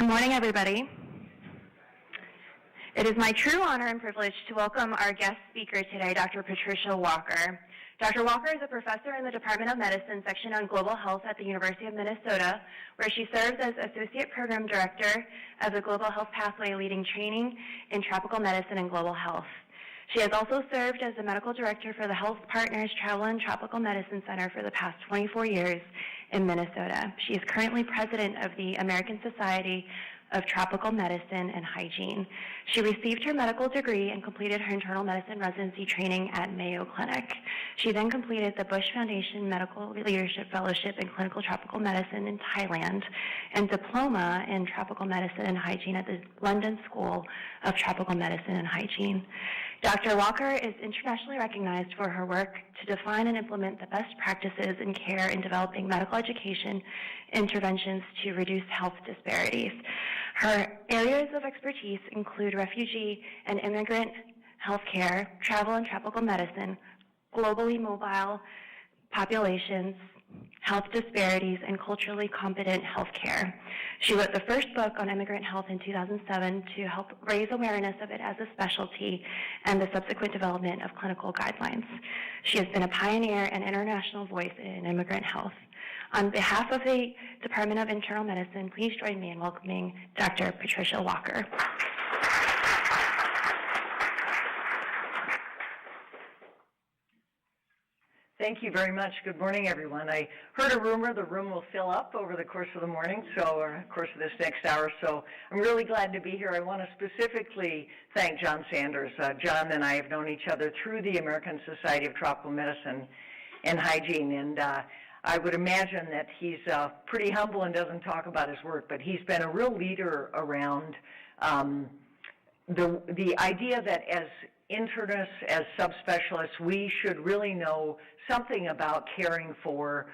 Good morning, everybody. It is my true honor and privilege to welcome our guest speaker today, Dr. Patricia Walker. Dr. Walker is a professor in the Department of Medicine section on global health at the University of Minesota, where she serves as Associate Program Director of the Global Health Pathway, leading training in tropical medicine and global health. She has also served as the Medical Director for the Health Partners Travel and Tropical Medicine Center for the past 24 years in Minnesota. She is currently President of the American Society of Tropical Medicine and Hygiene. She received her medical degree and completed her internal medicine residency training at Mayo Clinic. She then completed the Bush Foundation Medical Leadership Fellowship in Clinical Tropical Medicine in Thailand and Diploma in Tropical Medicine and Hygiene at the London School of Tropical Medicine and Hygiene. Dr. Walker is internationally recognized for her work to define and implement the best practices in care in developing medical education interventions to reduce health disparities. Her areas of expertise include refugee and immigrant healthcare, travel and tropical medicine, globally mobile populations, health disparities, and culturally competent healthcare. She wrote the first book on immigrant health in 2007 to help raise awareness of it as a specialty and the subsequent development of clinical guidelines. She has been a pioneer and international voice in immigrant health. On behalf of the Department of Internal Medicine, please join me in welcoming Dr. Patricia Walker. Thank you very much. Good morning, everyone. I heard a rumor the room will fill up over the course of the morning, or course of this next hour, so I'm really glad to be here. I want to specifically thank John Sanders. John and I have known each other through the American Society of Tropical Medicine and Hygiene, and I would imagine that he's pretty humble and doesn't talk about his work, but he's been a real leader around the idea that as internists, as subspecialists, we should really know something about caring for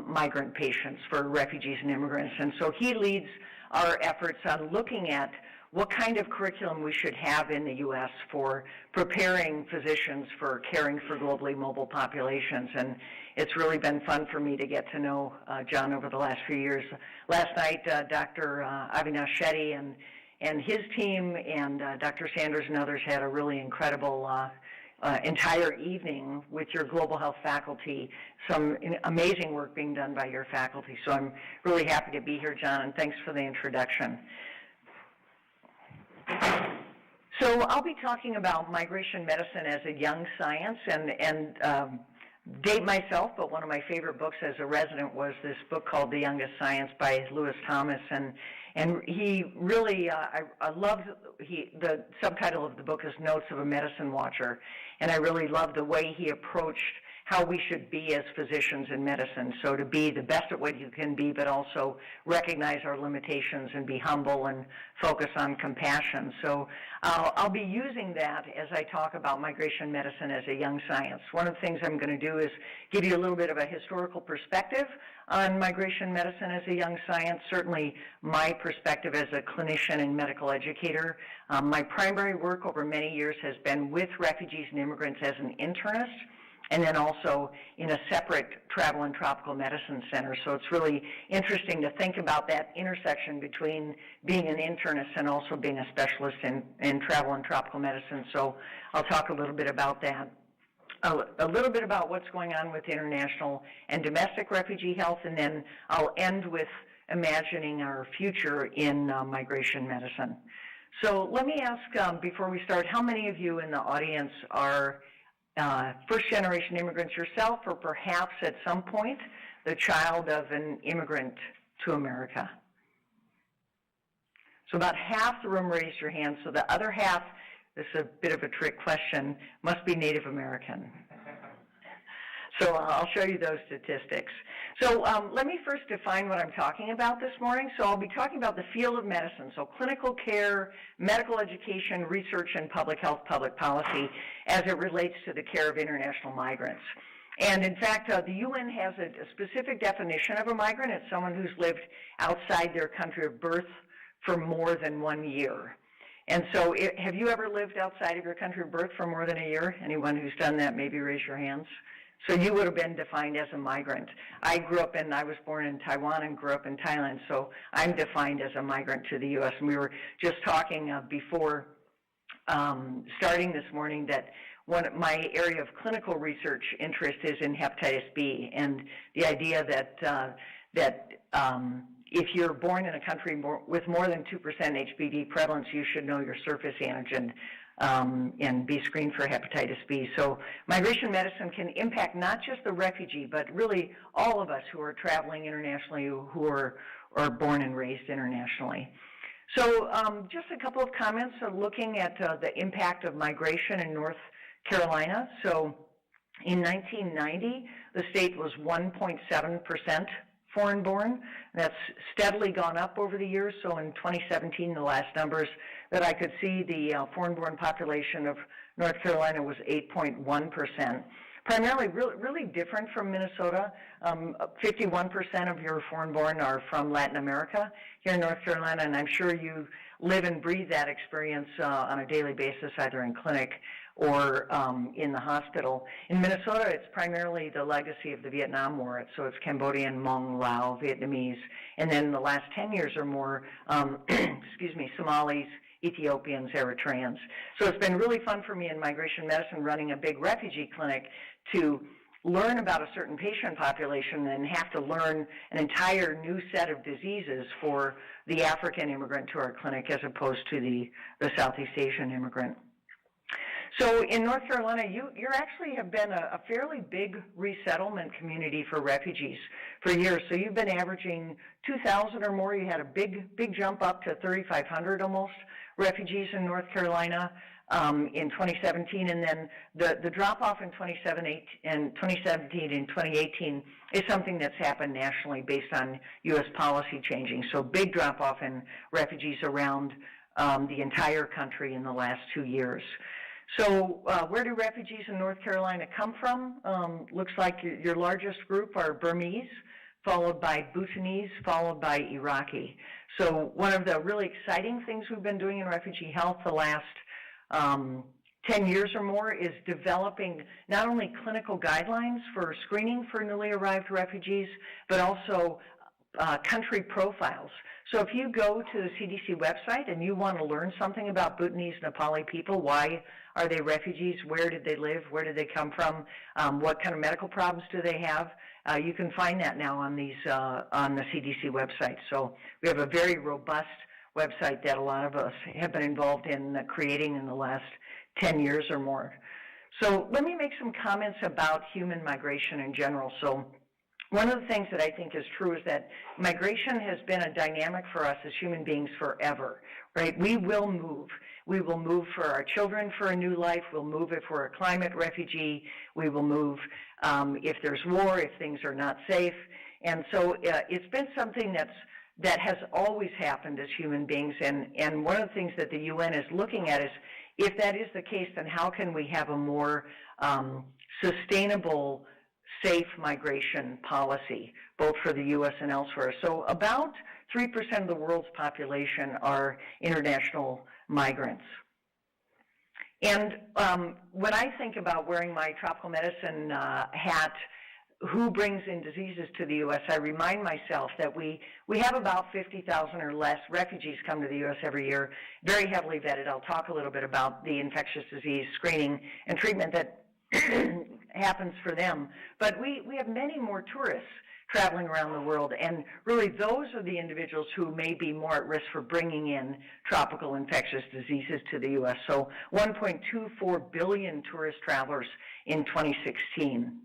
migrant patients, for refugees and immigrants. And so he leads our efforts on looking at what kind of curriculum we should have in the U.S. for preparing physicians for caring for globally mobile populations. And it's really been fun for me to get to know John over the last few years. Last night, Dr. Avinash Shetty and his team and Dr. Sanders and others had a really incredible entire evening with your global health faculty, some amazing work being done by your faculty. So I'm really happy to be here, John, and thanks for the introduction. So I'll be talking about migration medicine as a young science and date myself, but one of my favorite books as a resident was this book called The Youngest Science by Lewis Thomas, and he really, I loved, the subtitle of the book is Notes of a Medicine Watcher, and I really loved the way he approached how we should be as physicians in medicine. So to be the best at what you can be, but also recognize our limitations and be humble and focus on compassion. So I'll be using that as I talk about migration medicine as a young science. One of the things I'm going to do is give you a little bit of a historical perspective on migration medicine as a young science, certainly my perspective as a clinician and medical educator. My primary work over many years has been with refugees and immigrants as an internist, and then also in a separate travel and tropical medicine center. So it's really interesting to think about that intersection between being an internist and also being a specialist in travel and tropical medicine. So I'll talk a little bit about that. A little bit about what's going on with international and domestic refugee health, and then I'll end with imagining our future in migration medicine. So let me ask, before we start, how many of you in the audience are first-generation immigrants yourself, or perhaps at some point the child of an immigrant to America? So about half the room raised your hand, so the other half, this is a bit of a trick question, must be Native American. So I'll show you those statistics. So let me first define what I'm talking about this morning. So I'll be talking about the field of medicine, so clinical care, medical education, research, and public health, public policy as it relates to the care of international migrants. And in fact, the UN has a specific definition of a migrant. It's someone who's lived outside their country of birth for more than 1 year. And so have you ever lived outside of your country of birth for more than a year? Anyone who's done that, maybe raise your hands. So you would have been defined as a migrant. I was born in Taiwan and grew up in Thailand, so I'm defined as a migrant to the U.S. And we were just talking before starting this morning that my area of clinical research interest is in hepatitis B, and the idea that if you're born in a country with more than 2% HBV prevalence, you should know your surface antigen and be screened for hepatitis B. So migration medicine can impact not just the refugee, but really all of us who are traveling internationally, who are born and raised internationally. So just a couple of comments looking at the impact of migration in North Carolina. So in 1990, the state was 1.7% foreign-born. That's steadily gone up over the years. So in 2017, the last numbers that I could see, the foreign-born population of North Carolina was 8.1%. Primarily really different from Minnesota. 51% of your foreign-born are from Latin America here in North Carolina, and I'm sure you live and breathe that experience on a daily basis, either in clinic or in the hospital. In Minnesota, it's primarily the legacy of the Vietnam War. So it's Cambodian, Hmong, Lao, Vietnamese, and then the last 10 years or more, Somalis, Ethiopians, Eritreans. So it's been really fun for me in migration medicine running a big refugee clinic to learn about a certain patient population and have to learn an entire new set of diseases for the African immigrant to our clinic as opposed to the Southeast Asian immigrant. So in North Carolina, you actually have been a fairly big resettlement community for refugees for years. So you've been averaging 2,000 or more. You had a big jump up to 3,500 almost refugees in North Carolina in 2017, and then the drop-off in 2017 and 2018 is something that's happened nationally based on U.S. policy changing. So big drop-off in refugees around the entire country in the last 2 years. So where do refugees in North Carolina come from? Looks like your largest group are Burmese, followed by Bhutanese, followed by Iraqi. So one of the really exciting things we've been doing in refugee health the last 10 years or more is developing not only clinical guidelines for screening for newly arrived refugees, but also country profiles. So if you go to the CDC website and you want to learn something about Bhutanese, Nepali people, why are they refugees, where did they live, where did they come from, what kind of medical problems do they have, you can find that now on on the CDC website. So we have a very robust website that a lot of us have been involved in creating in the last 10 years or more. So let me make some comments about human migration in general. So one of the things that I think is true is that migration has been a dynamic for us as human beings forever, right? We will move. We will move for our children for a new life. We'll move if we're a climate refugee. We will move if there's war, if things are not safe. And so it's been something that has always happened as human beings. And one of the things that the UN is looking at is, if that is the case, then how can we have a more sustainable, safe migration policy, both for the U.S. and elsewhere? So about 3% of the world's population are international migrants. And when I think about wearing my tropical medicine hat, who brings in diseases to the U.S., I remind myself that we have about 50,000 or less refugees come to the U.S. every year, very heavily vetted. I'll talk a little bit about the infectious disease screening and treatment that happens for them. But we have many more tourists traveling around the world, and really those are the individuals who may be more at risk for bringing in tropical infectious diseases to the U.S. So 1.24 billion tourist travelers in 2016.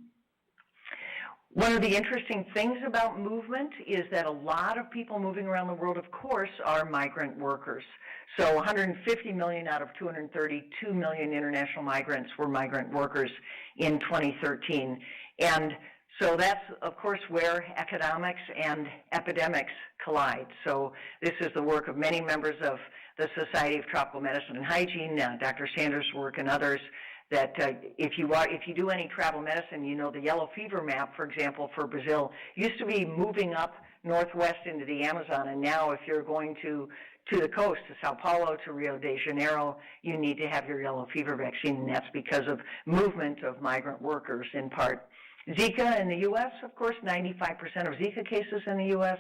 One of the interesting things about movement is that a lot of people moving around the world, of course, are migrant workers. So 150 million out of 232 million international migrants were migrant workers in 2013. And so that's, of course, where economics and epidemics collide. So this is the work of many members of the Society of Tropical Medicine and Hygiene, Dr. Sanders' work and others, that if you do any travel medicine, you know the yellow fever map, for example, for Brazil, used to be moving up northwest into the Amazon, and now if you're going to the coast, to Sao Paulo, to Rio de Janeiro, you need to have your yellow fever vaccine, and that's because of movement of migrant workers in part. Zika in the U.S., of course, 95% of Zika cases in the U.S.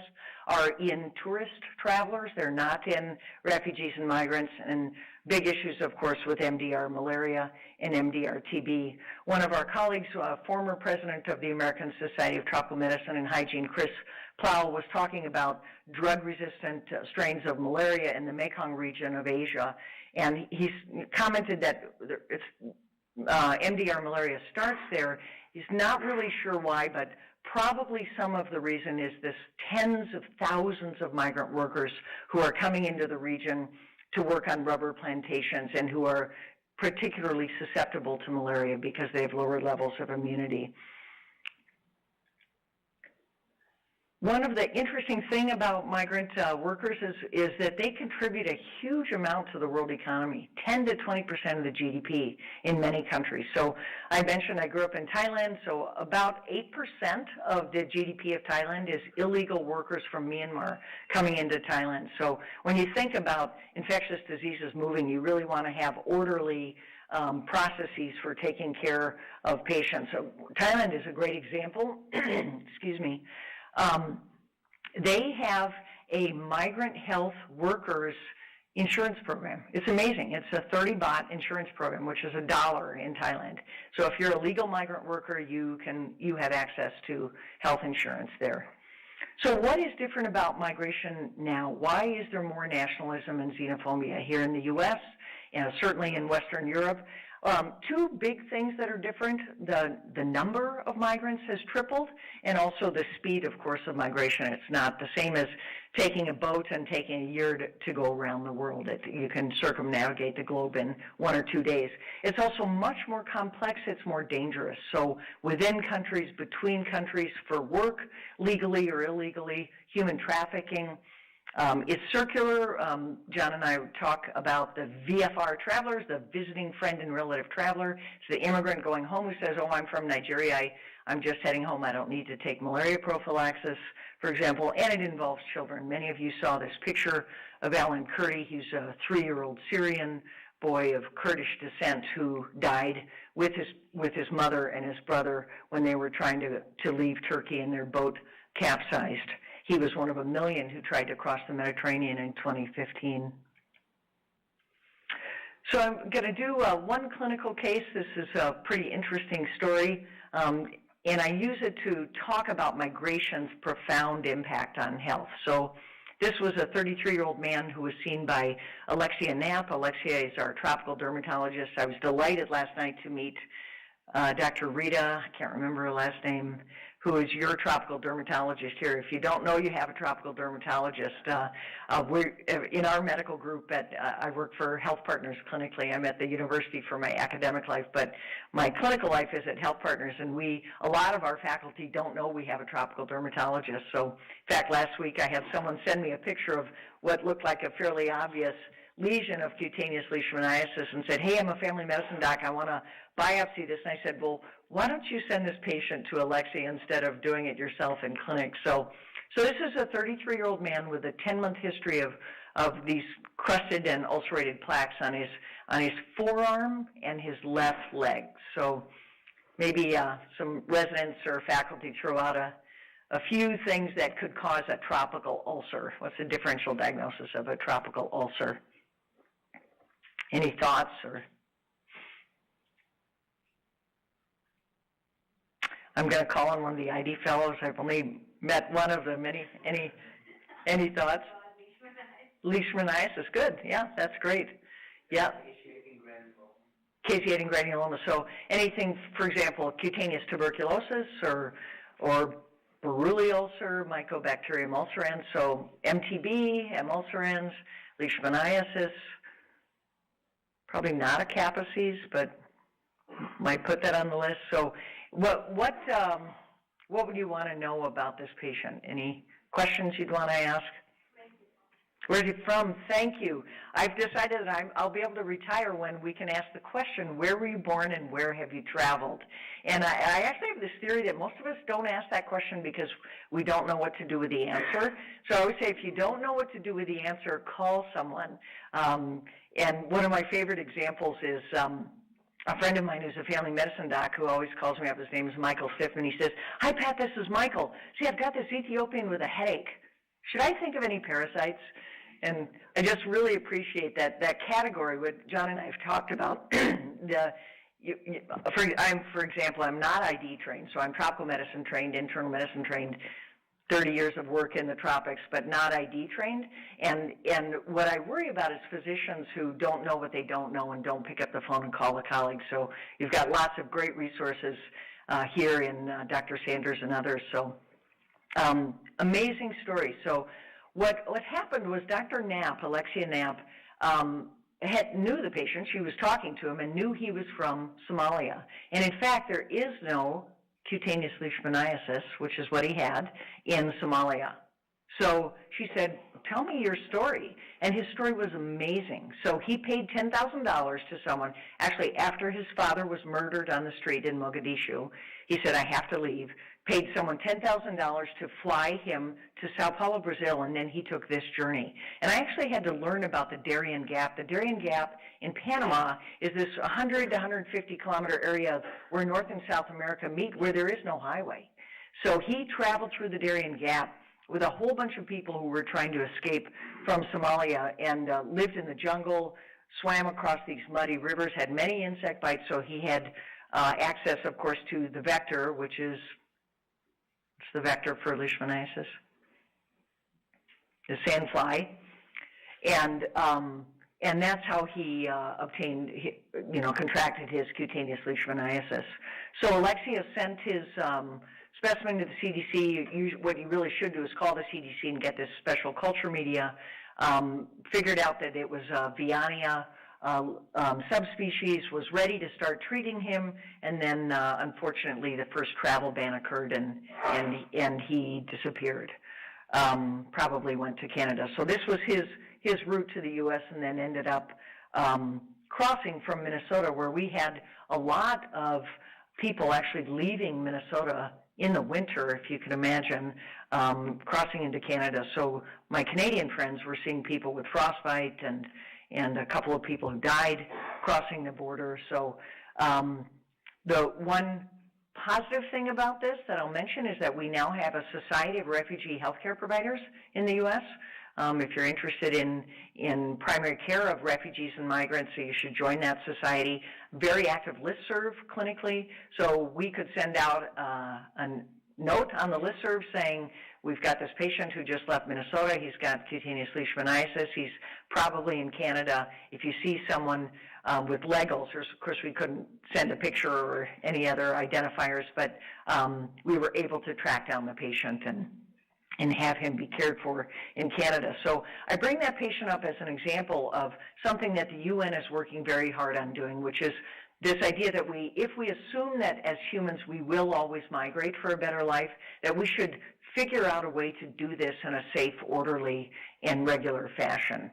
are in tourist travelers. They're not in refugees and migrants. And big issues, of course, with MDR malaria and MDR TB. One of our colleagues, former president of the American Society of Tropical Medicine and Hygiene, Chris Plow, was talking about drug-resistant strains of malaria in the Mekong region of Asia. And he's commented that MDR malaria starts there. He's not really sure why, but probably some of the reason is this tens of thousands of migrant workers who are coming into the region to work on rubber plantations and who are particularly susceptible to malaria because they have lower levels of immunity. One of the interesting things about migrant workers is that they contribute a huge amount to the world economy, 10 to 20% of the GDP in many countries. So I mentioned I grew up in Thailand, so about 8% of the GDP of Thailand is illegal workers from Myanmar coming into Thailand. So when you think about infectious diseases moving, you really want to have orderly processes for taking care of patients. So Thailand is a great example. Excuse me. They have a migrant health workers insurance program. It's amazing. It's a 30 baht insurance program, which is $1 in Thailand. So if you're a legal migrant worker, you have access to health insurance there. So what is different about migration now? Why is there more nationalism and xenophobia here in the U.S. and certainly in Western Europe? Two big things that are different. The number of migrants has tripled, and also the speed, of course, of migration. It's not the same as taking a boat and taking a year to go around the world. You can circumnavigate the globe in 1 or 2 days. It's also much more complex. It's more dangerous. So within countries, between countries, for work, legally or illegally, human trafficking. It's circular. John and I talk about the VFR travelers, the visiting friend and relative traveler. It's the immigrant going home who says, oh, I'm from Nigeria. I'm just heading home. I don't need to take malaria prophylaxis, for example, and it involves children. Many of you saw this picture of Alan Kurdi. He's a 3-year-old Syrian boy of Kurdish descent who died with his mother and his brother when they were trying to leave Turkey and their boat capsized. He was one of 1 million who tried to cross the Mediterranean in 2015. So I'm going to do one clinical case. This is a pretty interesting story, and I use it to talk about migration's profound impact on health. So this was a 33-year-old man who was seen by Alexia Knapp. Alexia is our tropical dermatologist. I was delighted last night to meet Dr. Rita, I can't remember her last name, who is your tropical dermatologist here. If you don't know you have a tropical dermatologist, we're in our medical group I work for Health Partners clinically. I'm at the university for my academic life, but my clinical life is at Health Partners, and a lot of our faculty don't know we have a tropical dermatologist. So in fact, last week I had someone send me a picture of what looked like a fairly obvious lesion of cutaneous leishmaniasis and said, hey, I'm a family medicine doc, I want to biopsy this. And I said, well, why don't you send this patient to Alexia instead of doing it yourself in clinic? So this is a 33-year-old man with a 10-month history of these crusted and ulcerated plaques on his forearm and his left leg. So maybe some residents or faculty throw out a few things that could cause a tropical ulcer. What's the differential diagnosis of a tropical ulcer? Any thoughts? Or I'm going to call on one of the ID fellows. I've only met one of them. Any thoughts? Leishmaniasis. Good. Yeah, that's great. Yeah. Caseating granuloma. So anything, for example, cutaneous tuberculosis or Buruli ulcer, Mycobacterium ulcerans. So MTB, M. ulcerans, leishmaniasis. Probably not a capaces, but might put that on the list. So what would you want to know about this patient? Any questions you'd want to ask? Where's he from? Thank you. I've decided that I'll be able to retire when we can ask the question, where were you born and where have you traveled? And I actually have this theory that most of us don't ask that question because we don't know what to do with the answer. So I always say, if you don't know what to do with the answer, call someone. And one of my favorite examples is a friend of mine who's a family medicine doc who always calls me up, his name is Michael Stiffman. He says, "Hi, Pat, this is Michael. See, I've got this Ethiopian with a headache. Should I think of any parasites?" And I just really appreciate that category, what John and I have talked about. For example, I'm not ID trained, so I'm tropical medicine trained, internal medicine trained, 30 years of work in the tropics, but not ID trained. And what I worry about is physicians who don't know what they don't know and don't pick up the phone and call a colleague. So you've got lots of great resources here in Dr. Sanders and others. So amazing story. So what happened was Dr. Knapp, Alexia Knapp, knew the patient. She was talking to him and knew he was from Somalia. And in fact, there is no cutaneous leishmaniasis, which is what he had, in Somalia. So she said, "Tell me your story." And his story was amazing. So he paid $10,000 to someone, actually after his father was murdered on the street in Mogadishu. He said, "I have to leave." Paid someone $10,000 to fly him to Sao Paulo, Brazil, and then he took this journey. And I actually had to learn about the Darien Gap. The Darien Gap in Panama is this 100 to 150-kilometer area where North and South America meet, where there is no highway. So he traveled through the Darien Gap with a whole bunch of people who were trying to escape from Somalia and lived in the jungle, swam across these muddy rivers, had many insect bites, so he had access, of course, to the vector, which is the vector for leishmaniasis, the sandfly, and that's how he contracted his cutaneous leishmaniasis. So Alexia sent his specimen to the CDC. What you really should do is call the CDC and get this special culture media. Figured out that it was Viania subspecies, was ready to start treating him, and then unfortunately the first travel ban occurred and he disappeared. Probably went to Canada. So this was his route to the U.S. and then ended up crossing from Minnesota, where we had a lot of people actually leaving Minnesota in the winter, if you can imagine, crossing into Canada. So my Canadian friends were seeing people with frostbite and a couple of people who died crossing the border. So the one positive thing about this that I'll mention is that we now have a Society of Refugee Healthcare Providers in the U.S. If you're interested in primary care of refugees and migrants, so you should join that society. Very active listserv clinically, so we could send out a note on the listserv saying, "We've got this patient who just left Minnesota. He's got cutaneous leishmaniasis. He's probably in Canada. If you see someone with leg ulcers," of course we couldn't send a picture or any other identifiers, but we were able to track down the patient and have him be cared for in Canada. So I bring that patient up as an example of something that the UN is working very hard on doing, which is this idea that if we assume that as humans we will always migrate for a better life, that we should figure out a way to do this in a safe, orderly, and regular fashion.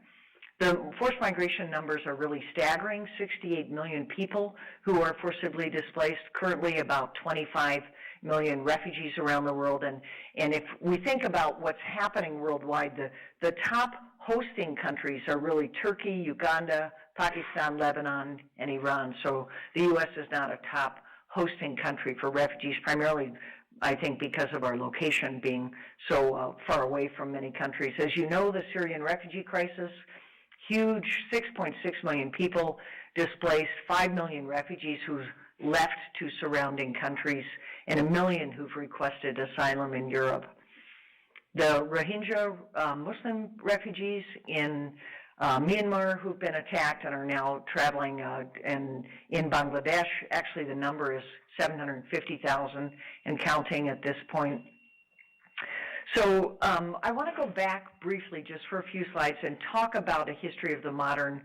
The forced migration numbers are really staggering. 68 million people who are forcibly displaced, currently about 25 million refugees around the world. And if we think about what's happening worldwide, the top hosting countries are really Turkey, Uganda, Pakistan, Lebanon, and Iran. So the U.S. is not a top hosting country for refugees, primarily, I think, because of our location being so far away from many countries. As you know, the Syrian refugee crisis, huge, 6.6 million people displaced, 5 million refugees who've left to surrounding countries, and 1 million who've requested asylum in Europe. The Rohingya Muslim refugees in Myanmar who've been attacked and are now traveling in Bangladesh. Actually, the number is 750,000 and counting at this point. So I want to go back briefly just for a few slides and talk about a history of the modern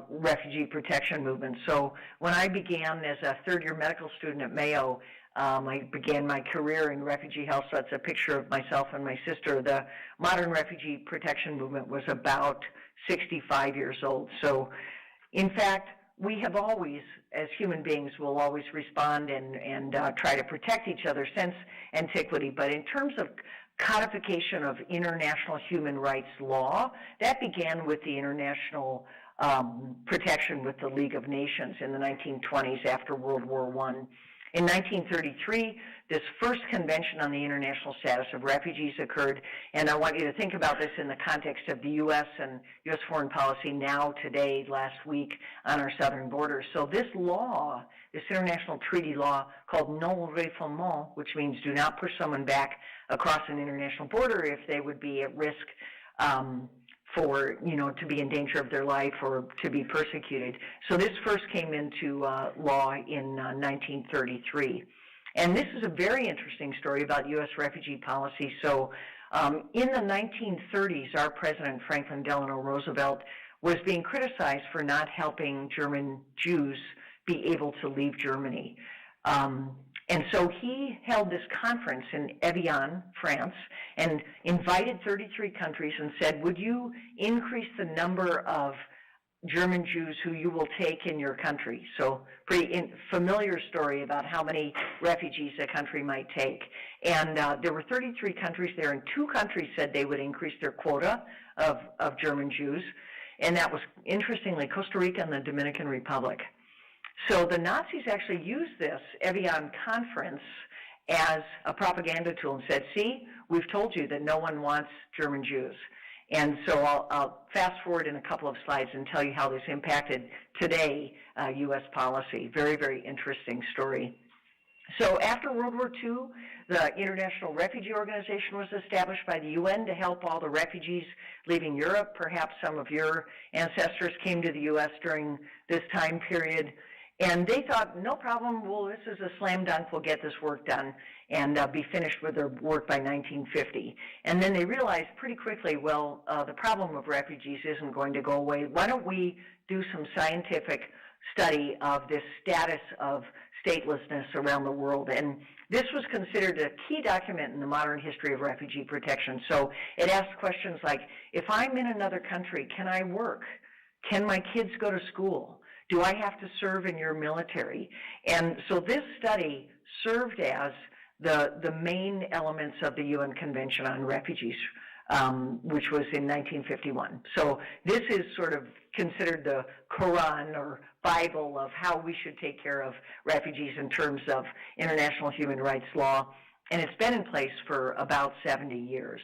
refugee protection movement. So when I began as a third-year medical student at Mayo, I began my career in refugee health, so that's a picture of myself and my sister. The modern refugee protection movement was about 65 years old. So in fact, we have always, as human beings, will always respond and try to protect each other since antiquity. But in terms of codification of international human rights law, that began with the International protection with the League of Nations in the 1920s after World War I. In 1933, this first convention on the international status of refugees occurred, and I want you to think about this in the context of the U.S. and U.S. foreign policy now, today, last week on our southern border. So this law, this international treaty law called non-refoulement, which means do not push someone back across an international border if they would be at risk for, to be in danger of their life or to be persecuted. So this first came into law in 1933. And this is a very interesting story about U.S. refugee policy. So in the 1930s, our president, Franklin Delano Roosevelt, was being criticized for not helping German Jews be able to leave Germany. And so he held this conference in Evian, France, and invited 33 countries and said, would you increase the number of German Jews who you will take in your country? So pretty familiar story about how many refugees a country might take. And there were 33 countries there, and 2 countries said they would increase their quota of German Jews. And that was, interestingly, Costa Rica and the Dominican Republic. So the Nazis actually used this Evian conference as a propaganda tool and said, see, we've told you that no one wants German Jews. And so I'll fast forward in a couple of slides and tell you how this impacted today U.S. policy. Very, very interesting story. So after World War II, the International Refugee Organization was established by the UN to help all the refugees leaving Europe. Perhaps some of your ancestors came to the U.S. during this time period. And they thought, no problem, well, this is a slam dunk, we'll get this work done and be finished with their work by 1950. And then they realized pretty quickly, well, the problem of refugees isn't going to go away. Why don't we do some scientific study of this status of statelessness around the world? And this was considered a key document in the modern history of refugee protection. So it asked questions like, if I'm in another country, can I work? Can my kids go to school? Do I have to serve in your military? And so this study served as the main elements of the UN Convention on Refugees, which was in 1951. So this is sort of considered the Quran or Bible of how we should take care of refugees in terms of international human rights law. And it's been in place for about 70 years.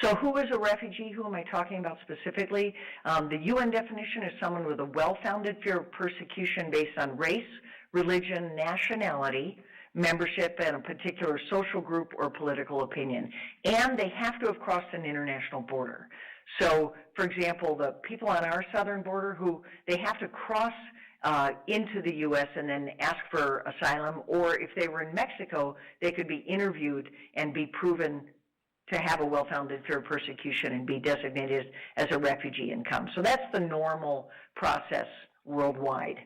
So who is a refugee? Who am I talking about specifically? The UN definition is someone with a well-founded fear of persecution based on race, religion, nationality, membership in a particular social group or political opinion. And they have to have crossed an international border. So, for example, the people on our southern border who they have to cross into the U.S. and then ask for asylum, or if they were in Mexico, they could be interviewed and be proven to have a well-founded fear of persecution and be designated as a refugee and come. So that's the normal process worldwide.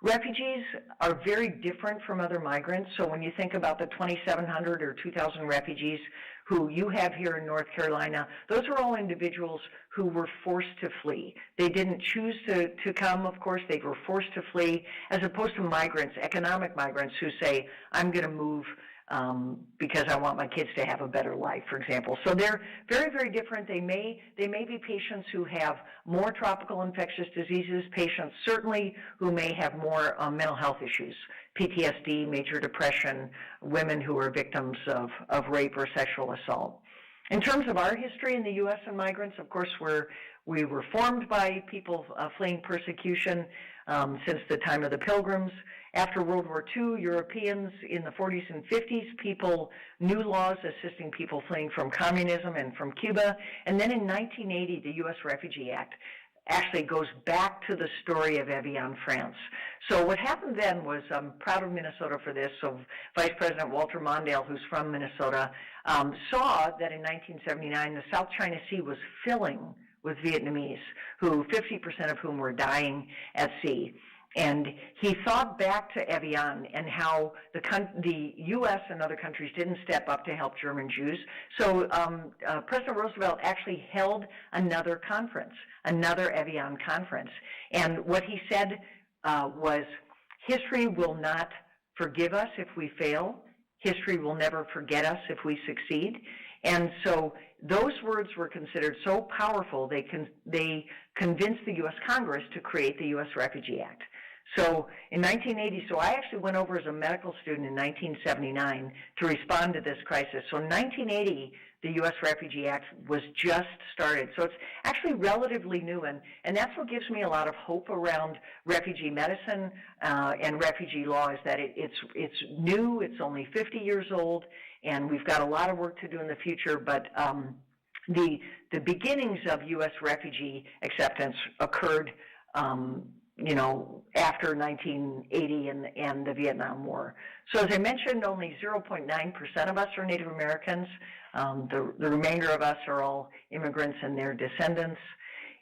Refugees are very different from other migrants. So when you think about the 2,700 or 2,000 refugees who you have here in North Carolina, those are all individuals who were forced to flee. They didn't choose to come, of course. They were forced to flee, as opposed to migrants, economic migrants, who say, I'm going to move because I want my kids to have a better life, for example. So they're very, very different. They may be patients who have more tropical infectious diseases, patients certainly who may have more mental health issues, PTSD, major depression, women who are victims of rape or sexual assault. In terms of our history in the U.S. and migrants, of course, we were formed by people fleeing persecution since the time of the Pilgrims. After World War II, Europeans in the 40s and 50s, new laws assisting people fleeing from communism and from Cuba. And then in 1980, the U.S. Refugee Act actually goes back to the story of Evian, France. So what happened then was, I'm proud of Minnesota for this, so Vice President Walter Mondale, who's from Minnesota, saw that in 1979 the South China Sea was filling with Vietnamese, 50% of whom were dying at sea. And he thought back to Evian and how the U.S. and other countries didn't step up to help German Jews. So President Roosevelt actually held another conference, another Evian conference. And what he said was, history will not forgive us if we fail. history will never forget us if we succeed. And so those words were considered so powerful, they convinced the U.S. Congress to create the U.S. Refugee Act. So in 1980, so I actually went over as a medical student in 1979 to respond to this crisis. So in 1980, the U.S. Refugee Act was just started. So it's actually relatively new, and that's what gives me a lot of hope around refugee medicine and refugee law, is that it's new, it's only 50 years old, and we've got a lot of work to do in the future, but the beginnings of U.S. refugee acceptance occurred after 1980 and the Vietnam War. So as I mentioned, only 0.9% of us are Native Americans. The remainder of us are all immigrants and their descendants.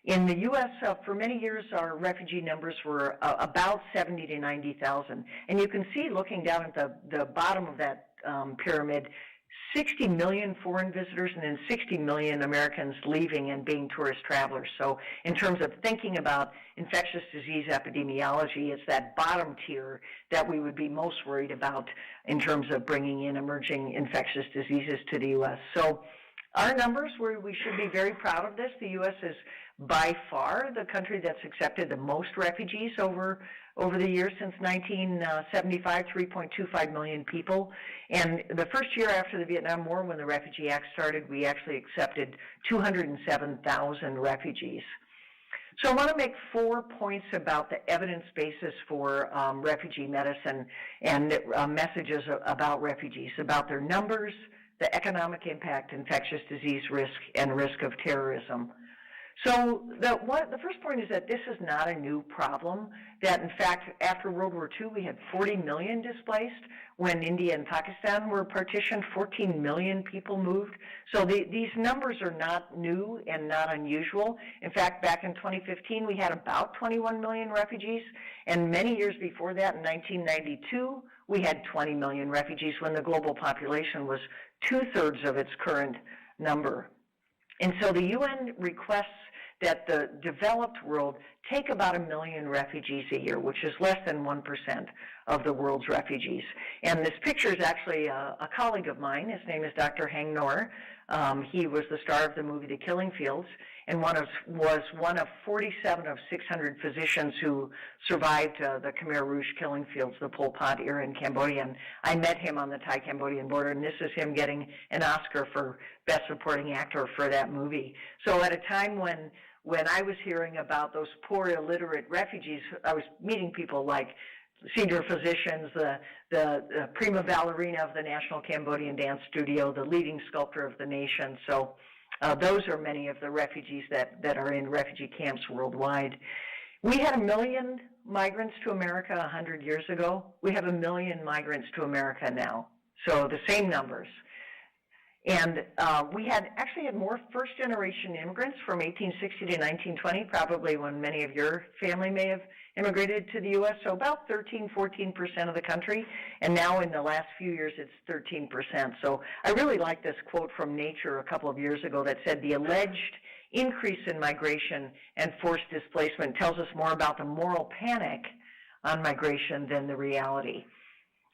In the U.S., for many years, our refugee numbers were about 70 to 90,000. And you can see, looking down at the bottom of that pyramid, 60 million foreign visitors and then 60 million Americans leaving and being tourist travelers. So in terms of thinking about infectious disease epidemiology, it's that bottom tier that we would be most worried about in terms of bringing in emerging infectious diseases to the U.S. So our numbers, we should be very proud of this. The U.S. is by far the country that's accepted the most refugees over the years since 1975, 3.25 million people. And the first year after the Vietnam War, when the Refugee Act started, we actually accepted 207,000 refugees. So I want to make 4 points about the evidence basis for refugee medicine and messages about refugees, about their numbers, the economic impact, infectious disease risk, and risk of terrorism. So the first point is that this is not a new problem, that in fact after World War II we had 40 million displaced. When India and Pakistan were partitioned, 14 million people moved. So these numbers are not new and not unusual. In fact, back in 2015 we had about 21 million refugees, and many years before that, in 1992, we had 20 million refugees when the global population was 2/3 of its current number. And so the UN requests that the developed world take about 1 million refugees a year, which is less than 1% of the world's refugees. And this picture is actually a colleague of mine. His name is Dr. Hang Noor. He was the star of the movie The Killing Fields, and was one of 47 of 600 physicians who survived the Khmer Rouge killing fields, the Pol Pot era in Cambodia. And I met him on the Thai-Cambodian border, and this is him getting an Oscar for Best Supporting Actor for that movie. So at a time when I was hearing about those poor, illiterate refugees, I was meeting people like senior physicians, the prima ballerina of the National Cambodian Dance Studio, the leading sculptor of the nation. So those are many of the refugees that are in refugee camps worldwide. We had 1 million migrants to America 100 years ago. We have 1 million migrants to America now, so the same numbers. And we actually had more first-generation immigrants from 1860 to 1920, probably when many of your family may have immigrated to the U.S., so about 13-14% of the country, and now in the last few years it's 13%. So I really like this quote from Nature a couple of years ago that said, "The alleged increase in migration and forced displacement tells us more about the moral panic on migration than the reality."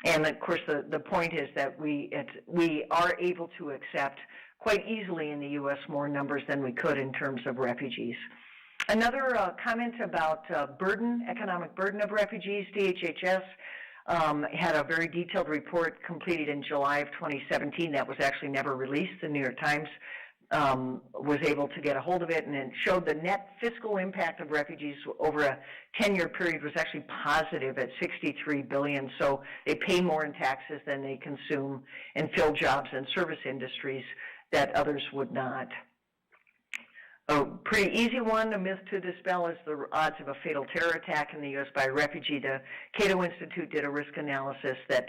And of course the point is that we are able to accept quite easily in the U.S. more numbers than we could in terms of refugees. Another comment about economic burden of refugees. DHHS had a very detailed report completed in July of 2017 that was actually never released. The New York Times was able to get a hold of it, and it showed the net fiscal impact of refugees over a 10-year period was actually positive at $63 billion. So they pay more in taxes than they consume and fill jobs in service industries that others would not. A pretty easy one, a myth to dispel, is the odds of a fatal terror attack in the U.S. by a refugee. The Cato Institute did a risk analysis that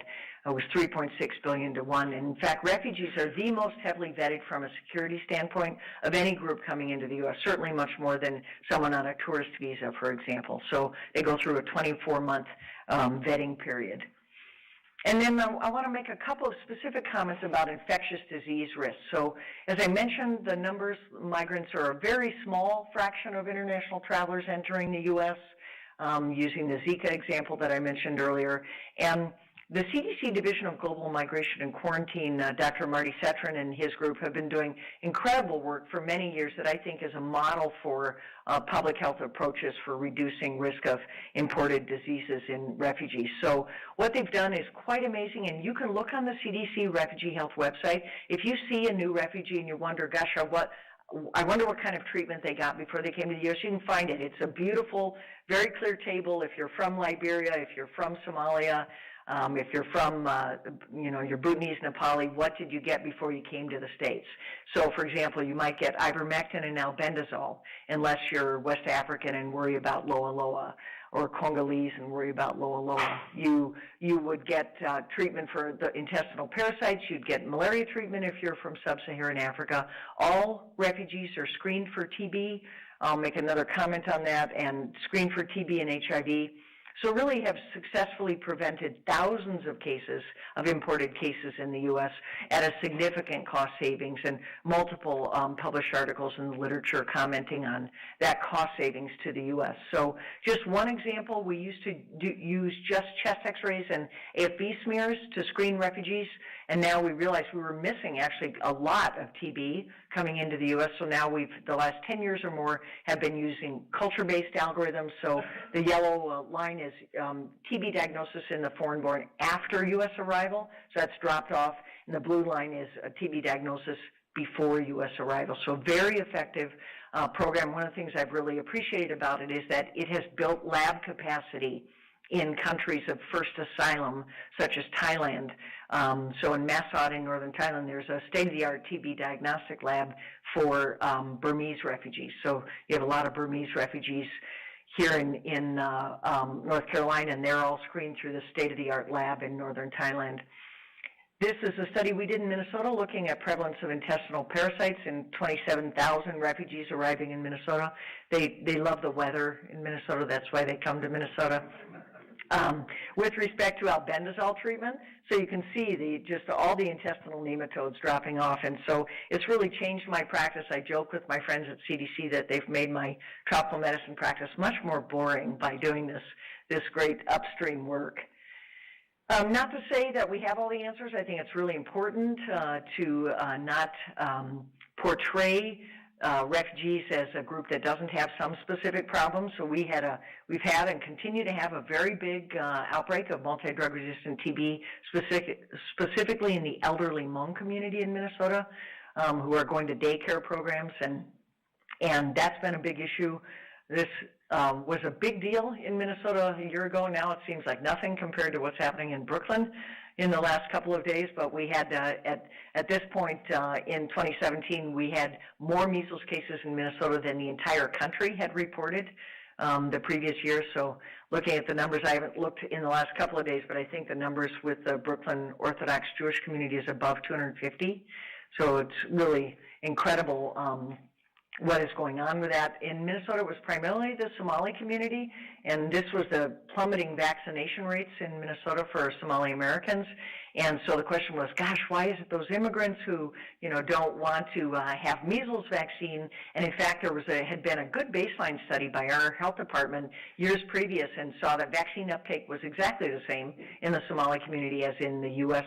was 3.6 billion to 1. And in fact, refugees are the most heavily vetted from a security standpoint of any group coming into the U.S., certainly much more than someone on a tourist visa, for example. So they go through a 24-month vetting period. And then I want to make a couple of specific comments about infectious disease risk. So as I mentioned, the numbers, migrants are a very small fraction of international travelers entering the U.S., using the Zika example that I mentioned earlier. And The CDC Division of Global Migration and Quarantine, Dr. Marty Setrin and his group have been doing incredible work for many years that I think is a model for public health approaches for reducing risk of imported diseases in refugees. So what they've done is quite amazing, and you can look on the CDC Refugee Health website. If you see a new refugee and you wonder, gosh, I wonder what kind of treatment they got before they came to the U.S., you can find it. It's a beautiful, very clear table. If you're from Liberia, if you're from Somalia, if you're from, your Bhutanese, Nepali, what did you get before you came to the States? So, for example, you might get ivermectin and albendazole, unless you're West African and worry about Loa Loa, or Congolese and worry about Loa Loa. You would get treatment for the intestinal parasites. You'd get malaria treatment if you're from sub-Saharan Africa. All refugees are screened for TB. I'll make another comment on that, and screened for TB and HIV. So really have successfully prevented thousands of cases of imported cases in the U.S. at a significant cost savings, and multiple published articles in the literature commenting on that cost savings to the U.S. So just one example, we used to use just chest x-rays and AFB smears to screen refugees, and now we realize we were missing actually a lot of TB coming into the U.S. So now the last 10 years or more, have been using culture-based algorithms. So the yellow line is TB diagnosis in the foreign-born after U.S. arrival. So that's dropped off. And the blue line is a TB diagnosis before U.S. arrival. So very effective program. One of the things I've really appreciated about it is that it has built lab capacity in countries of first asylum, such as Thailand. So in Masot in northern Thailand, there's a state-of-the-art TB diagnostic lab for Burmese refugees. So you have a lot of Burmese refugees here in North Carolina, and they're all screened through the state-of-the-art lab in northern Thailand. This is a study we did in Minnesota looking at prevalence of intestinal parasites in 27,000 refugees arriving in Minnesota. They love the weather in Minnesota. That's why they come to Minnesota. With respect to albendazole treatment, so you can see just all the intestinal nematodes dropping off, and so it's really changed my practice. I joke with my friends at CDC that they've made my tropical medicine practice much more boring by doing this great upstream work. Not to say that we have all the answers. I think it's really important to not portray refugees as a group that doesn't have some specific problems. So we've had and continue to have a very big outbreak of multi-drug resistant TB, specifically in the elderly Hmong community in Minnesota, who are going to daycare programs, and that's been a big issue. This was a big deal in Minnesota a year ago. Now it seems like nothing compared to what's happening in Brooklyn in the last couple of days, but we had, at this point in 2017, we had more measles cases in Minnesota than the entire country had reported the previous year. So looking at the numbers, I haven't looked in the last couple of days, but I think the numbers with the Brooklyn Orthodox Jewish community is above 250. So it's really incredible what is going on with that. In Minnesota, it was primarily the Somali community, and this was the plummeting vaccination rates in Minnesota for Somali Americans. And so the question was, gosh, why is it those immigrants who, don't want to have measles vaccine? And in fact, had been a good baseline study by our health department years previous, and saw that vaccine uptake was exactly the same in the Somali community as in the U.S.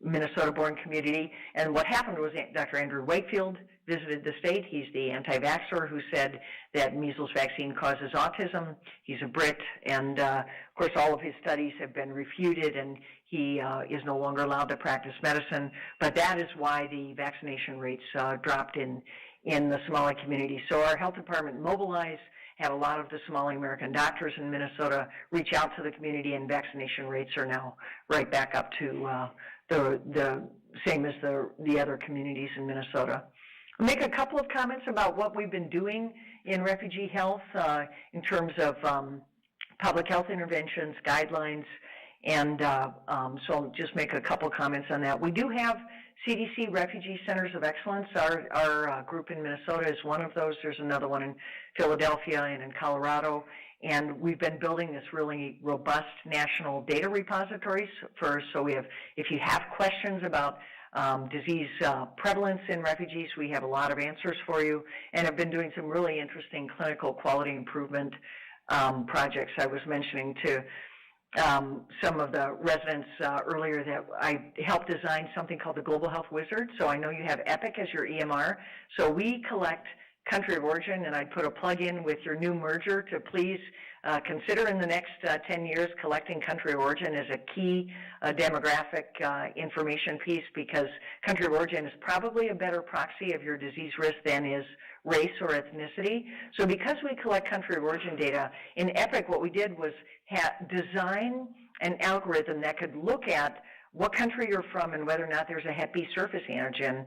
Minnesota-born community. And what happened was Dr. Andrew Wakefield visited the state. He's the anti-vaxxer who said that measles vaccine causes autism. He's a Brit, and of course all of his studies have been refuted, and he is no longer allowed to practice medicine. But that is why the vaccination rates dropped in the Somali community. So our health department mobilized, had a lot of the Somali American doctors in Minnesota reach out to the community, and vaccination rates are now right back up to the same as the other communities in Minnesota. I'll make a couple of comments about what we've been doing in refugee health in terms of public health interventions, guidelines, and so I'll just make a couple comments on that. We do have CDC Refugee Centers of Excellence. Our group in Minnesota is one of those. There's another one in Philadelphia and in Colorado. And we've been building this really robust national data repositories so we have, if you have questions about disease prevalence in refugees, we have a lot of answers for you, and have been doing some really interesting clinical quality improvement projects. I was mentioning to some of the residents earlier that I helped design something called the Global Health Wizard. So I know you have EPIC as your EMR. So we collect country of origin, and I'd put a plug in with your new merger to please consider in the next 10 years collecting country of origin as a key demographic information piece, because country of origin is probably a better proxy of your disease risk than is race or ethnicity. So because we collect country of origin data, in EPIC what we did was design an algorithm that could look at what country you're from and whether or not there's a Hep B surface antigen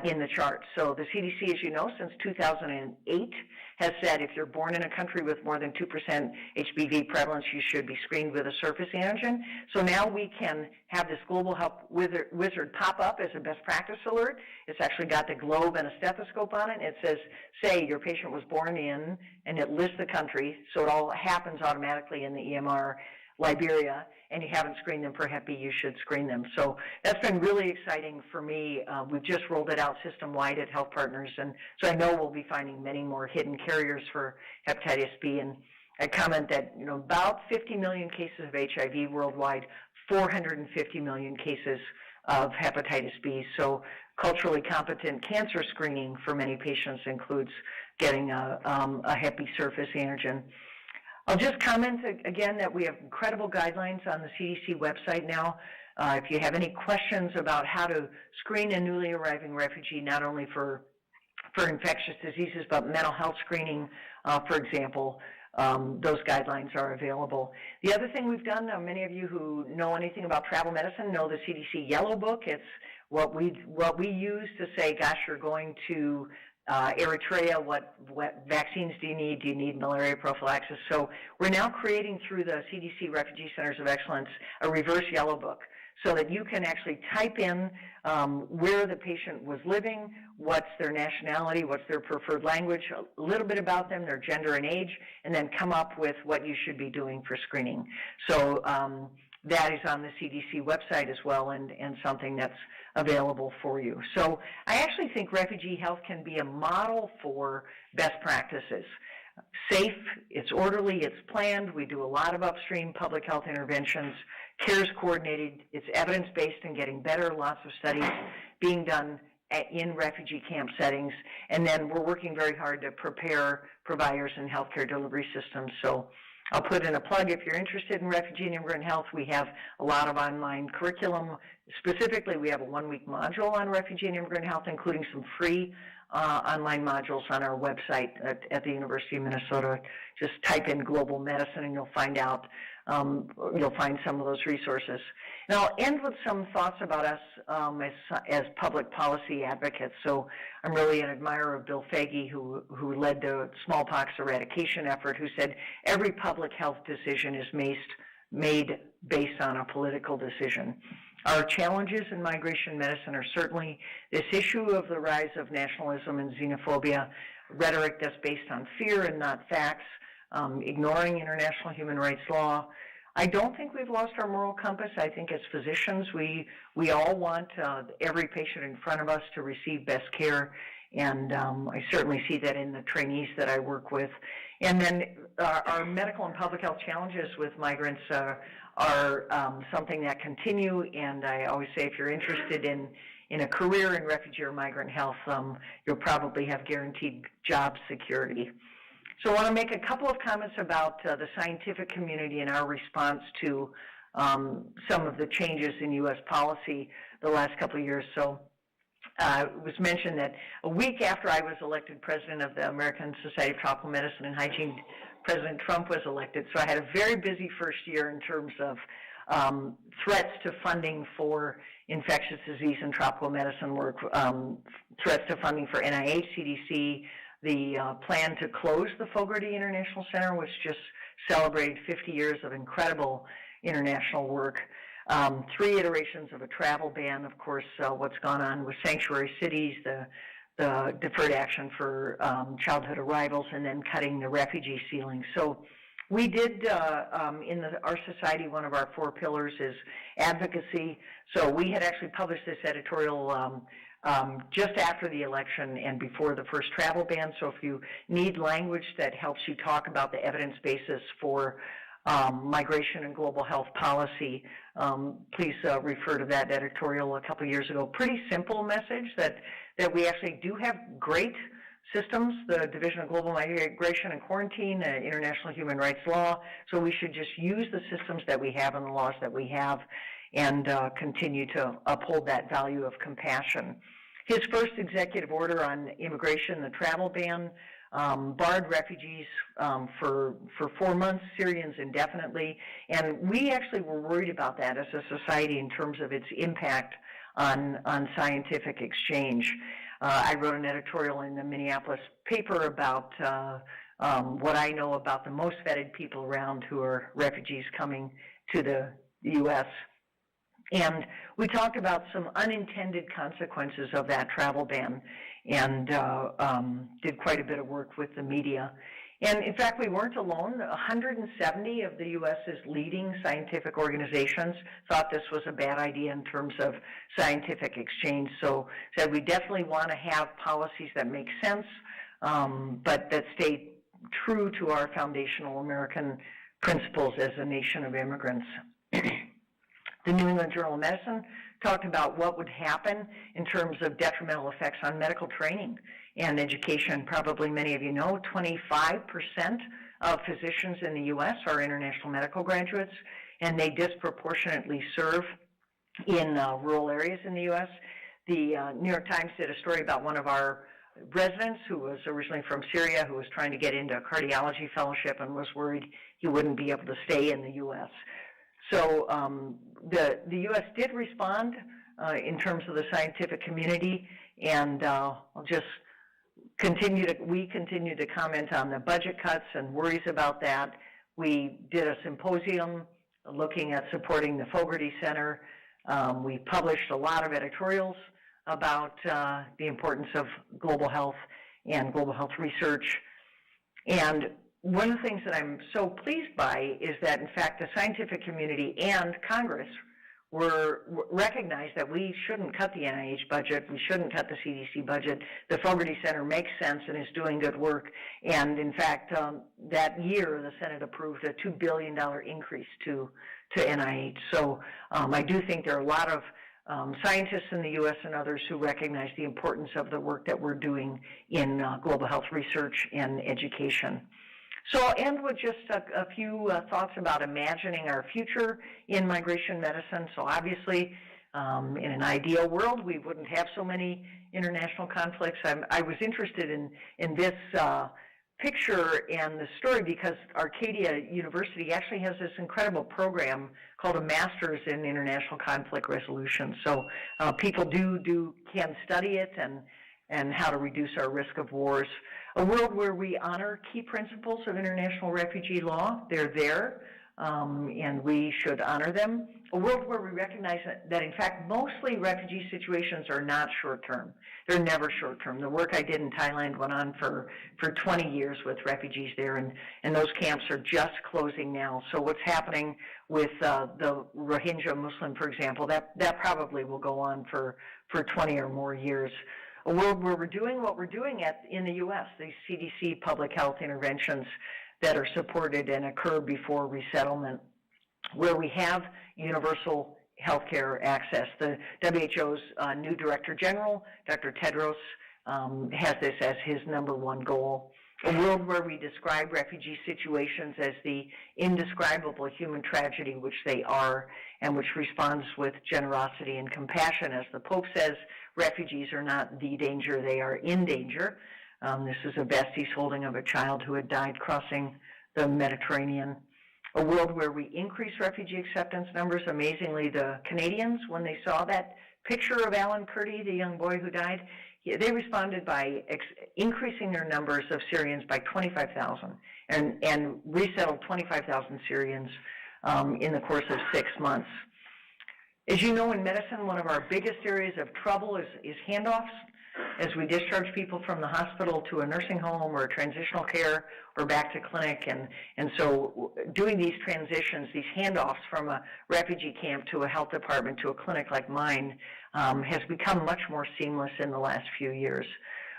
in the chart. So the CDC, as you know, since 2008 has said if you're born in a country with more than 2% HBV prevalence, you should be screened with a surface antigen. So now we can have this Global Health Wizard pop up as a best practice alert. It's actually got the globe and a stethoscope on it. It says, say your patient was born in, and it lists the country, so it all happens automatically in the EMR, Liberia, and you haven't screened them for Hep B, you should screen them. So that's been really exciting for me. We've just rolled it out system-wide at Health Partners, and so I know we'll be finding many more hidden carriers for hepatitis B. And I comment that, you know, about 50 million cases of HIV worldwide, 450 million cases of hepatitis B. So culturally competent cancer screening for many patients includes getting a Hep B surface antigen. I'll just comment again that we have incredible guidelines on the CDC website now. If you have any questions about how to screen a newly arriving refugee, not only for infectious diseases, but mental health screening, for example, those guidelines are available. The other thing we've done, many of you who know anything about travel medicine know the CDC Yellow Book. It's what we use to say, gosh, you're going to Eritrea, what vaccines do you need? Do you need malaria prophylaxis? So we're now creating through the CDC Refugee Centers of Excellence a reverse Yellow Book so that you can actually type in where the patient was living, what's their nationality, what's their preferred language, a little bit about them, their gender and age, and then come up with what you should be doing for screening. So that is on the CDC website as well, and something that's available for you. So I actually think refugee health can be a model for best practices. Safe, it's orderly, it's planned, we do a lot of upstream public health interventions, care's coordinated, it's evidence-based and getting better, lots of studies being done in refugee camp settings, and then we're working very hard to prepare providers and healthcare delivery systems. So I'll put in a plug if you're interested in refugee and immigrant health. We have a lot of online curriculum. Specifically, we have a one-week module on refugee and immigrant health, including some free online modules on our website at the University of Minnesota. Just type in global medicine and you'll find out, you'll find some of those resources. And I'll end with some thoughts about us as public policy advocates. So I'm really an admirer of Bill Fogarty, who led the smallpox eradication effort, who said every public health decision is made based on a political decision. Our challenges in migration medicine are certainly this issue of the rise of nationalism and xenophobia, rhetoric that's based on fear and not facts, ignoring international human rights law. I don't think we've lost our moral compass. I think as physicians, we all want every patient in front of us to receive best care, and I certainly see that in the trainees that I work with. And then our medical and public health challenges with migrants are something that continue, and I always say if you're interested in a career in refugee or migrant health, you'll probably have guaranteed job security. So I want to make a couple of comments about the scientific community and our response to some of the changes in U.S. policy the last couple of years. So it was mentioned that a week after I was elected president of the American Society of Tropical Medicine and Hygiene, President Trump was elected. So I had a very busy first year in terms of threats to funding for infectious disease and tropical medicine work, threats to funding for NIH, CDC, the plan to close the Fogarty International Center, which just celebrated 50 years of incredible international work. 3 iterations of a travel ban, of course, what's gone on with sanctuary cities, the deferred action for childhood arrivals, and then cutting the refugee ceiling. So we did, in our society, one of our 4 pillars is advocacy. So we had actually published this editorial just after the election and before the first travel ban. So if you need language that helps you talk about the evidence basis for Migration and Global Health Policy. Please refer to that editorial a couple years ago. Pretty simple message that we actually do have great systems, the Division of Global Migration and Quarantine, International Human Rights Law, so we should just use the systems that we have and the laws that we have and continue to uphold that value of compassion. His first executive order on immigration, the travel ban, barred refugees for 4 months, Syrians indefinitely, and we actually were worried about that as a society in terms of its impact on scientific exchange. I wrote an editorial in the Minneapolis paper about what I know about the most vetted people around who are refugees coming to the U.S. And we talked about some unintended consequences of that travel ban and did quite a bit of work with the media. And in fact, we weren't alone. 170 of the U.S.'s leading scientific organizations thought this was a bad idea in terms of scientific exchange. So said we definitely want to have policies that make sense, but that stay true to our foundational American principles as a nation of immigrants. The New England Journal of Medicine talked about what would happen in terms of detrimental effects on medical training and education. Probably many of you know 25% of physicians in the U.S. are international medical graduates, and they disproportionately serve in rural areas in the U.S. The New York Times did a story about one of our residents who was originally from Syria, who was trying to get into a cardiology fellowship and was worried he wouldn't be able to stay in the U.S. So the U.S. did respond in terms of the scientific community, and I'll just we continue to comment on the budget cuts and worries about that. We did a symposium looking at supporting the Fogarty Center. We published a lot of editorials about the importance of global health and global health research. And one of the things that I'm so pleased by is that, in fact, the scientific community and Congress recognized that we shouldn't cut the NIH budget, we shouldn't cut the CDC budget. The Fogarty Center makes sense and is doing good work. And in fact, that year, the Senate approved a $2 billion increase to NIH. So I do think there are a lot of scientists in the U.S. and others who recognize the importance of the work that we're doing in global health research and education. So I'll end with just a few thoughts about imagining our future in migration medicine. So obviously, in an ideal world, we wouldn't have so many international conflicts. I was interested in this picture and the story because Arcadia University actually has this incredible program called a Master's in International Conflict Resolution. So people can study it and how to reduce our risk of wars. A world where we honor key principles of international refugee law. They're there, and we should honor them. A world where we recognize that in fact, mostly refugee situations are not short-term. They're never short-term. The work I did in Thailand went on for 20 years with refugees there, and those camps are just closing now. So what's happening with the Rohingya Muslim, for example, that probably will go on for 20 or more years. A world where we're doing what we're doing in the U.S., these CDC public health interventions that are supported and occur before resettlement, where we have universal health care access. The WHO's new Director General, Dr. Tedros, has this as his #1 goal. A world where we describe refugee situations as the indescribable human tragedy which they are, and which responds with generosity and compassion. As the Pope says, refugees are not the danger, they are in danger. This is a vestige holding of a child who had died crossing the Mediterranean. A world where we increase refugee acceptance numbers. Amazingly, the Canadians, when they saw that picture of Alan Kurdi, the young boy who died, they responded by increasing their numbers of Syrians by 25,000 and resettled 25,000 Syrians in the course of 6 months. As you know, in medicine, one of our biggest areas of trouble is handoffs. As we discharge people from the hospital to a nursing home or transitional care or back to clinic. And so doing these transitions, these handoffs from a refugee camp to a health department to a clinic like mine has become much more seamless in the last few years.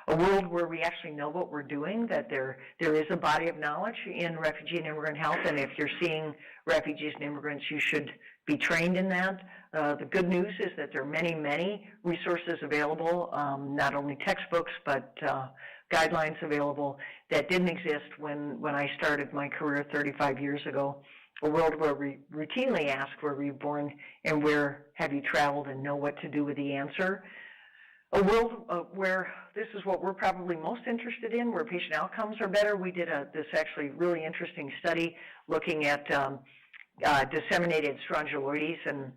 a world where we actually know what we're doing, that there is a body of knowledge in refugee and immigrant health, and if you're seeing refugees and immigrants, you should be trained in that. The good news is that there are many, many resources available, not only textbooks, but guidelines available that didn't exist when I started my career 35 years ago. A world where we routinely ask where were you born and where have you traveled and know what to do with the answer. A world where this is what we're probably most interested in, where patient outcomes are better. We did this actually really interesting study looking at disseminated strongyloides, and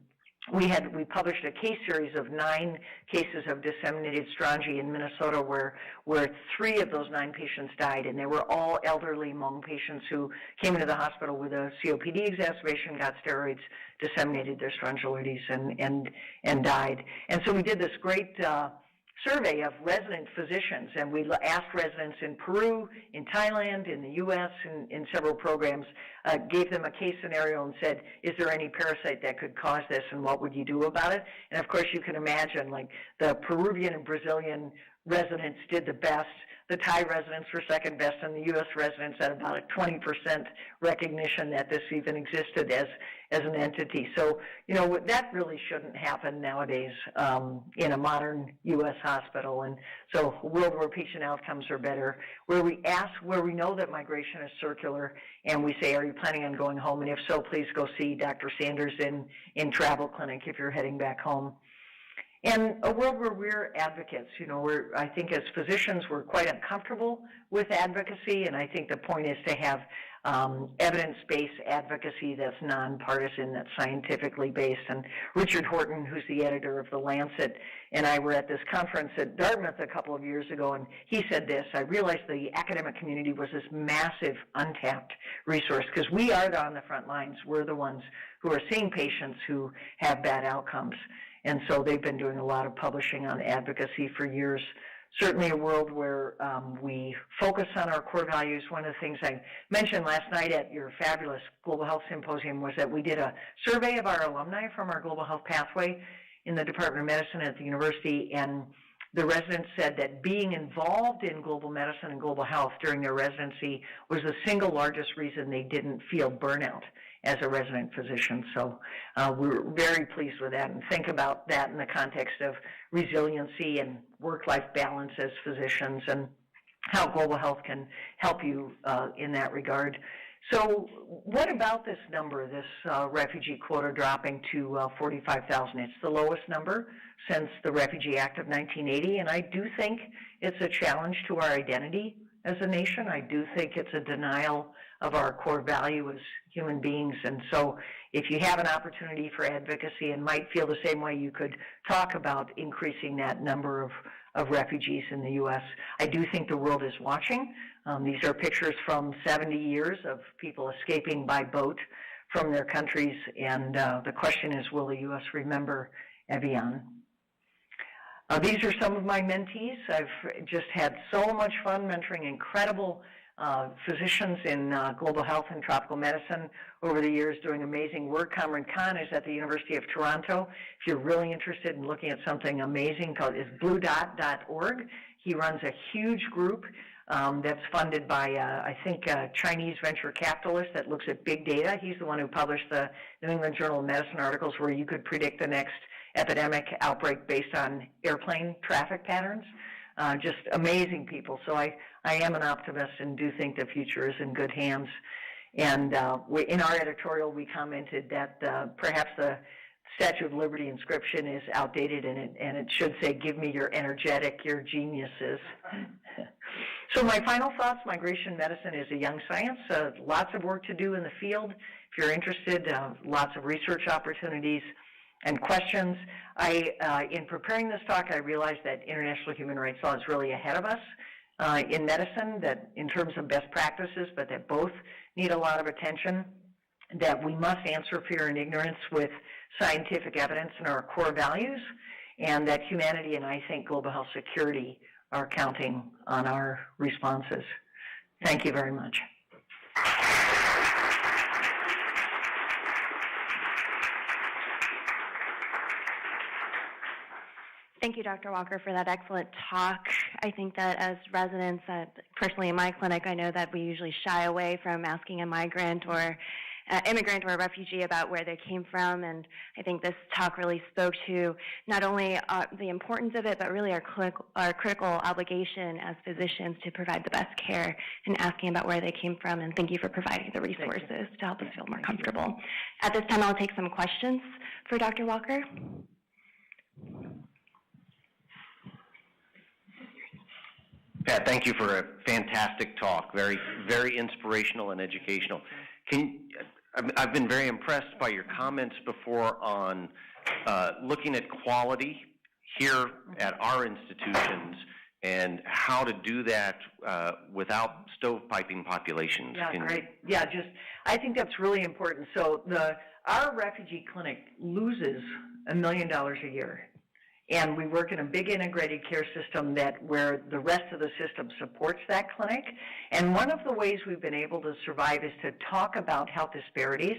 we published a case series of 9 cases of disseminated strongy in Minnesota where 3 of those 9 patients died, and they were all elderly Hmong patients who came into the hospital with a COPD exacerbation, got steroids, disseminated their strongyloides, and died. And so we did this great survey of resident physicians, and we asked residents in Peru, in Thailand, in the U.S., in several programs, gave them a case scenario and said, is there any parasite that could cause this, and what would you do about it? And of course, you can imagine, like, the Peruvian and Brazilian residents did the best, the Thai residents were second best, and the U.S. residents had about a 20% recognition that this even existed as an entity. So, you know, that really shouldn't happen nowadays in a modern U.S. hospital. And so a world where patient outcomes are better, where we know that migration is circular, and we say, are you planning on going home? And if so, please go see Dr. Sanders in travel clinic if you're heading back home. And a world where we're advocates, you know, I think as physicians we're quite uncomfortable with advocacy, and I think the point is to have evidence-based advocacy that's nonpartisan, that's scientifically based. And Richard Horton, who's the editor of The Lancet, and I were at this conference at Dartmouth a couple of years ago, and he said this: I realized the academic community was this massive untapped resource, because we are on the front lines. We're the ones who are seeing patients who have bad outcomes. And so they've been doing a lot of publishing on advocacy for years. Certainly a world where we focus on our core values. One of the things I mentioned last night at your fabulous Global Health Symposium was that we did a survey of our alumni from our Global Health pathway in the Department of Medicine at the university, and the residents said that being involved in global medicine and global health during their residency was the single largest reason they didn't feel burnout as a resident physician. So we're very pleased with that, and think about that in the context of resiliency and work-life balance as physicians, and how global health can help you in that regard. So what about this number, this refugee quota dropping to 45,000? It's the lowest number since the Refugee Act of 1980, and I do think it's a challenge to our identity as a nation. I do think it's a denial of our core value as human beings. And so if you have an opportunity for advocacy and might feel the same way, you could talk about increasing that number of refugees in the U.S. I do think the world is watching. These are pictures from 70 years of people escaping by boat from their countries, and the question is, will the U.S. remember Evian? These are some of my mentees. I've just had so much fun mentoring incredible physicians in global health and tropical medicine over the years, doing amazing work. Kamran Khan is at the University of Toronto. If you're really interested in looking at something amazing, it's bluedot.org. He runs a huge group that's funded by, I think, a Chinese venture capitalist that looks at big data. He's the one who published the New England Journal of Medicine articles where you could predict the next epidemic outbreak based on airplane traffic patterns. Just amazing people. So I am an optimist and do think the future is in good hands. And in our editorial, we commented that perhaps the Statue of Liberty inscription is outdated, and it should say, give me your energetic, your geniuses. So my final thoughts: migration medicine is a young science, lots of work to do in the field. If you're interested, lots of research opportunities and questions. In preparing this talk, I realized that international human rights law is really ahead of us in medicine, that in terms of best practices, but that both need a lot of attention, that we must answer fear and ignorance with scientific evidence and our core values, and that humanity and I think global health security are counting on our responses. Thank you very much. Thank you, Dr. Walker, for that excellent talk. I think that as residents, personally in my clinic, I know that we usually shy away from asking a migrant or immigrant or a refugee about where they came from, and I think this talk really spoke to not only the importance of it, but really our critical obligation as physicians to provide the best care and asking about where they came from, and thank you for providing the resources to help us feel more comfortable. At this time, I'll take some questions for Dr. Walker. Pat, thank you for a fantastic talk, very, very inspirational and educational. I've been very impressed by your comments before on looking at quality here at our institutions and how to do that without stovepiping populations. Yeah, great. Yeah, I think that's really important. So our refugee clinic loses $1 million a year. And we work in a big integrated care system where the rest of the system supports that clinic. And one of the ways we've been able to survive is to talk about health disparities.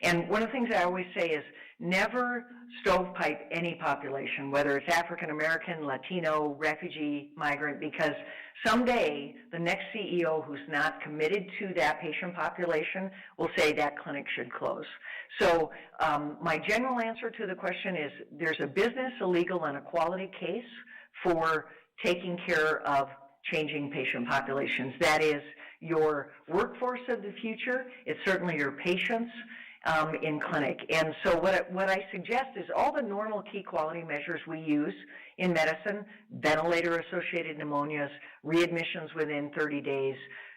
And one of the things I always say is never stovepipe any population, whether it's African American, Latino, refugee, migrant, because someday the next CEO who's not committed to that patient population will say that clinic should close. So my general answer to the question is there's a business, a legal, and a quality case for taking care of changing patient populations. That is your workforce of the future. It's certainly your patients in clinic. And so what I suggest is all the normal key quality measures we use in medicine, ventilator-associated pneumonias, readmissions within 30 days,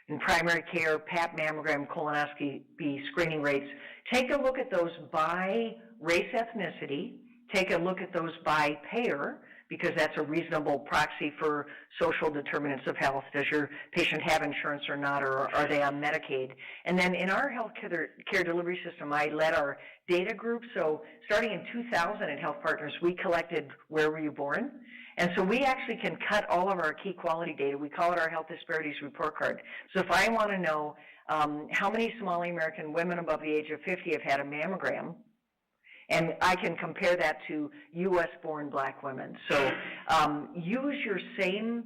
in primary care, Pap mammogram, colonoscopy screening rates. Take a look at those by race ethnicity. Take a look at those by payer, because that's a reasonable proxy for social determinants of health. Does your patient have insurance or not, or are they on Medicaid? And then in our health care delivery system, I led our data group. So starting in 2000 at Health Partners, we collected where were you born? And so we actually can cut all of our key quality data. We call it our Health Disparities Report Card. So if I want to know how many Somali American women above the age of 50 have had a mammogram, and I can compare that to U.S.-born black women. So use your same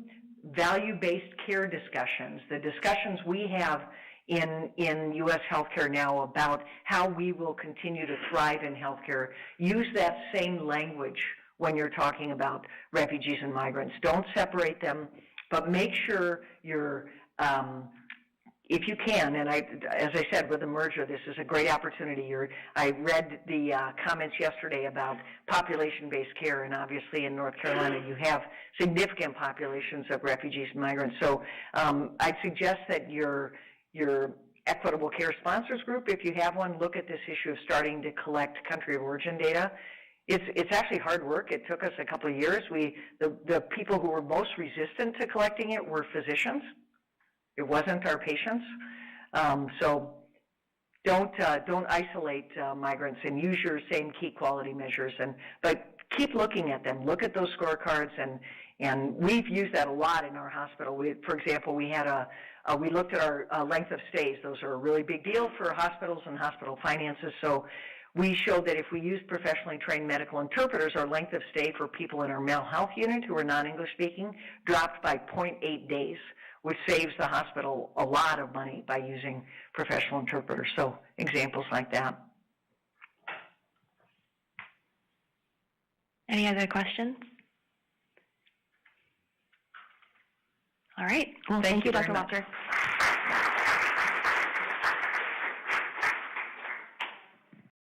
value-based care discussions, the discussions we have in U.S. healthcare now about how we will continue to thrive in healthcare. Use that same language when you're talking about refugees and migrants. Don't separate them, but make sure you're if you can, and as I said, with the merger, this is a great opportunity. I read the comments yesterday about population-based care, and obviously in North Carolina you have significant populations of refugees and migrants. So I'd suggest that your Equitable Care Sponsors Group, if you have one, look at this issue of starting to collect country of origin data. It's actually hard work. It took us a couple of years. The people who were most resistant to collecting it were physicians. It wasn't our patients. So don't isolate migrants, and use your same key quality measures. But keep looking at them. Look at those scorecards, and we've used that a lot in our hospital. For example, we looked at our length of stays. Those are a really big deal for hospitals and hospital finances. So we showed that if we use professionally trained medical interpreters, our length of stay for people in our mental health unit who are non-English speaking dropped by 0.8 days, which saves the hospital a lot of money by using professional interpreters. So examples like that. Any other questions? All right. Well, thank you, Dr. Walker.